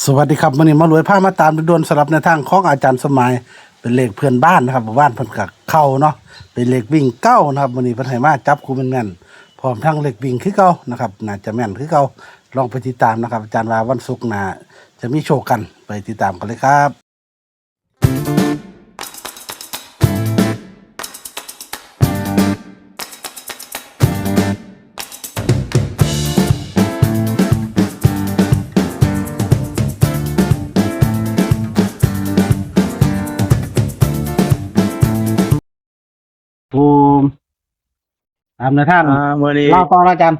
สวัสดีครับวันนี้มารวยผ้ามาตามด่วนๆสำหรับในวทางของอาจารย์สมัยเป็นเลขเพื่อนบ้านนะครับบ้านเพิ่นก็เข้าเนาะเป็นเลขวิ่งเก้านะครับวันนี้เพิ่นให้มาจับคู่แม่นๆพร้อมทั้งเลขวิ่งคือเก่านะครับน่าจะแม่นคือเก่าลองไปติดตามนะครับอาจารย์ว่าวันศุกร์หน้าจะมีโชว์กันไปติดตามกันเลยครับภูมิตามในวทางวันนี้เล่าต่ออาจารย์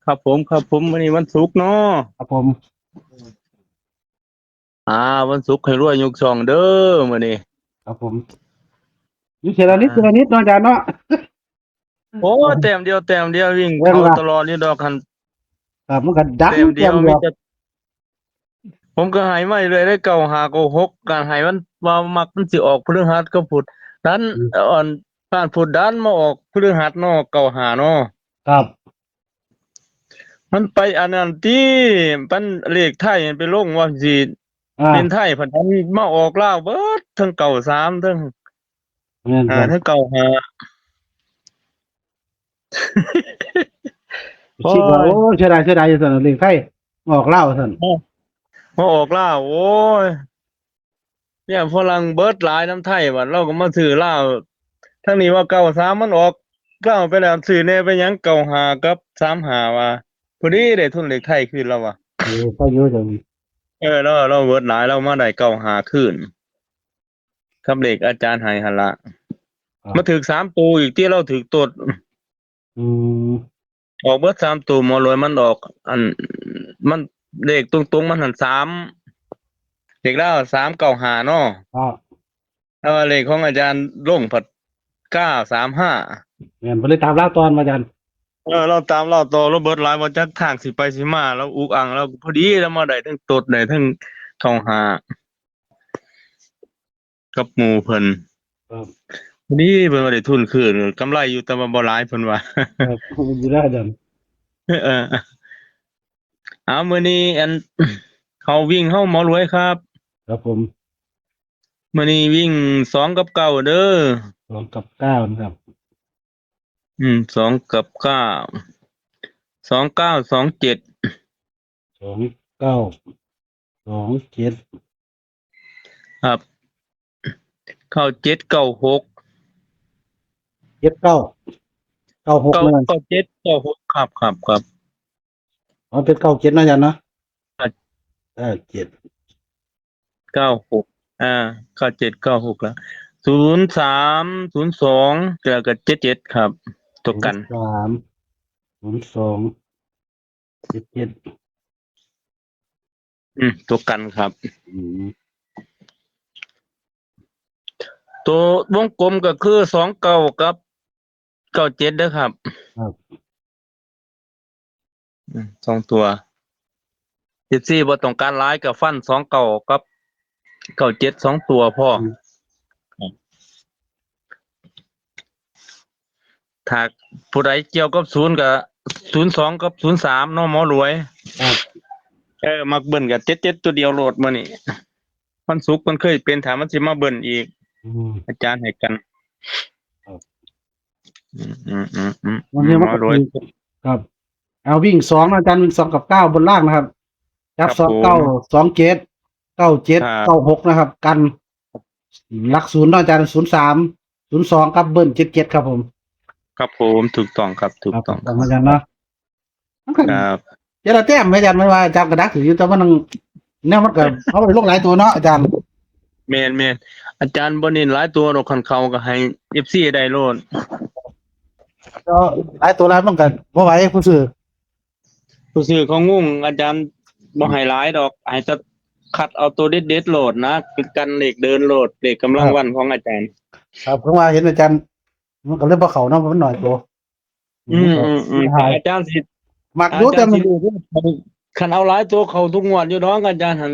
ครับผมวันนี้วันศุกร์เนาะครับผมอ่าวันศุกร์ให้รวยยกช่องเด้อวันนี้ครับผมอยู่เสียละนิดเสียละนิดเนาะอาจารย์เนาะ โอ้แต้มเดียววิ่งเรื่องละเข้าตลอดนี่ดอกคันครับมันก็ดังแต้มเดียวเตรียมเดียวมีแต่ผมก็ให้มาเลยได้9 5 9 6การให้มันว่ามักมันสิออกพฤหัสก็พุธดันอ่อนผ่านพุธดันมาออกพฤหัสเนาะ9 5เนาะครับมันไปอันนั้นที่มันเลขไทยมันไปลงว่าสิเป็นไทยพันธุ์มาออกลาวเบิดทั้ง93ทั้งเงินกันทั้ง95 โอ้คิดว่ายโอ้เสียดายอยู่สนนเลขไทยออกเล่าสันมาออกลาวโอ้ยเนี่ยฝรั่งเบิดหลายน้ำไทยบัดเราก็มาซื้อลาวทั้งนี้ว่า93มันออกลาวไปแล้วซื้อแน่ไปหยัง95กับ35ว่าพอดีได้ทุนเลขไทยคืนแล้วว่ะโอ้ไปเยอะจังเราเบิดหลายเรามาได้95คืนครับเลขอาจารย์ให้หั่นล่ะมาถึก3ตัวอีกที่เราถึกตดอืมออกเบิด3ตัวหมอรวยมันออกอันมันเลขตรงๆมันหัน3เลขแล้ว395เนาะครับถ้าว่าเลขของอาจารย์ลงผัด935เงินไปเลยตามเล่าตอนมาจันเราตามเราต่อเราเบิดหลายบ่จักทางสิไปสิมาแล้วอุกอังแล้วพอดีแล้วมาได้ทั้งตดได้ทั้งทองหากับหมู่เพิ่นครับพอดีเพิ่นว่าได้ทุนคืนกำไรอยู่แต่ว่าบ่หลายเพิ่นว่า ครับอยู่ได้จันเออเอามื้อนี้อันเขาวิ่งเฮาหมอรวยครับครับผมมื้อนี้วิ่ง2กับ9เด้อ2 กับ 9นะครับ2กับ9 29272927ครับเข้า796 7996เลย9796ครับอ๋อเป็น97นะจันเนาะ97 969796แล้ว0302แล้วก็77ครับตัวกัน030277ตัวกันครับอืมตัววงกลมก็คือ29กับ97เด้อครับครับสองตัว14บ่ต้องการหลายก็ฟัน29กับ97 2ตัวพอถ้าผู้ใดเกี่ยวกับ0ก็02กับ03เนาะหมอรวยครับมักเบิ่นก็77ตัวเดียวโลดมื้อนี้วันศุกร์มันเคยเป็นถ้ามันสิมาเบิ่นอีกอืมอาจารย์ให้กันครับวันนี้หมมันก็อรวยครับเอาวิ่ง2อาจารย์วิ่ง2 กับ 9บนล่างนะครับจับครับผ29ม2797ครับ96นะครับกันหลักศูนย์อาจารย์03 02กับเบิ้ล77ครับผมครับผมถูกต้องครับถูครับกต้องตามอาจารย์เนาะมันก็ครับเจาละแต้มอาจารย์ไม่ว่าจับกระดักถืออยู่แต่ว่ามันแนวมันก็เอาไปลงหลายตัวเนาะอาจารย์แม่นอาจารย์บ่เน้นหลายตัวดอกคันเขาก็ให้ FC ได้โลดก็หลายตัวหลายมันก็บ่ไหวผู้ซื้อผู้ซื้อเขางงอาจารย์บ่ให้หลายดอกให้แต่คัดเอาตัวเด็ดๆโลดนะคือกันเลขเดินโลดเลขกำลังวันของอาจารย์ครับผมว่าเห็นอาจารย์มันก็เลยบ่เข้าเนาะมันน้อยตัวอาจารย์สิมักอาอยู่แต่มันจารย์สิรู้คันเอาหลายตัวเขาทุกงวดอยู่ดอกอาจารย์หั่น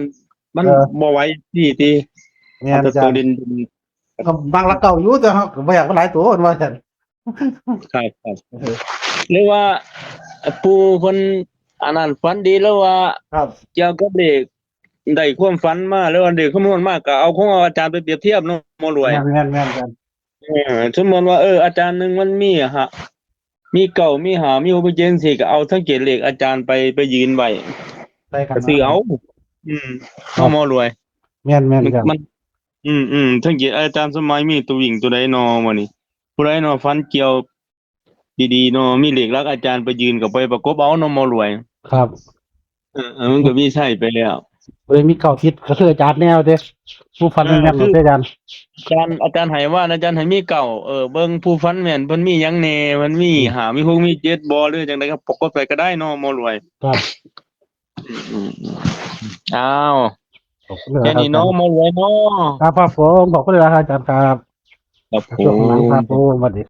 มันบ่ไหวติ แม่นเอาแต่อาจารย์ตัวเด่นก็บางละเก่าอยู่แต่เฮาก็บ่อยากหลายตัวว่าซั่นครับหรือว่าปูเพิ่น อันนั้นฝันดีแล้วว่า ครับ เกี่ยวกับเลขได้ความฝันมาแล้ววันเด็กคำนวณมากก็เอาของอาจารย์ไปเปรียบเทียบเนาะหมอรวย แม่นสมมติว่าอาจารย์หนึงมันมีมีเก่ามีหามีอุปเจนสิก็เอาทั้งเกรดเลขอาจารย์ไปยืนไว้ใส่กัก็นซื้อเอาครับ หมอรวย แม่นครับ มันทั้งเกรดอาจารย์สมัยมีตัววิ่งตัวใดนอมื้อนี้ผู้ใดนอฟันเกี่ยวดีๆเนาะมีเลขลักษณ์อาจารย์ไปยืนกับไปประกบเอาเนาะหมอรวย ครับ มันก็มีใช่ไปแล้ว เลยมีเก่าทิศก็คืออาจารย์แนวเด้ผู้ฟันแม่นๆ คือ เด้อาจารย์ อาจารย์ให้ว่าอาจารย์ให้มีเก่าเบิ่งผู้ฟันแม่นเพิ่นมีหยังแหน่มันมีหามี6มี7บ่หรือจังไดก็ปกดไปก็ได้เนาะหมอรวย ครับ อืมอ้าว ขอบคุณเลย แค่ ครับ นี้ อาจาร เนาะ ย์ หมอรวยเนาะ ครับผมขอบคุณเลยครับอาจารย์ครับ ครับผช่วงหลังครับ ม ผมสวัสดี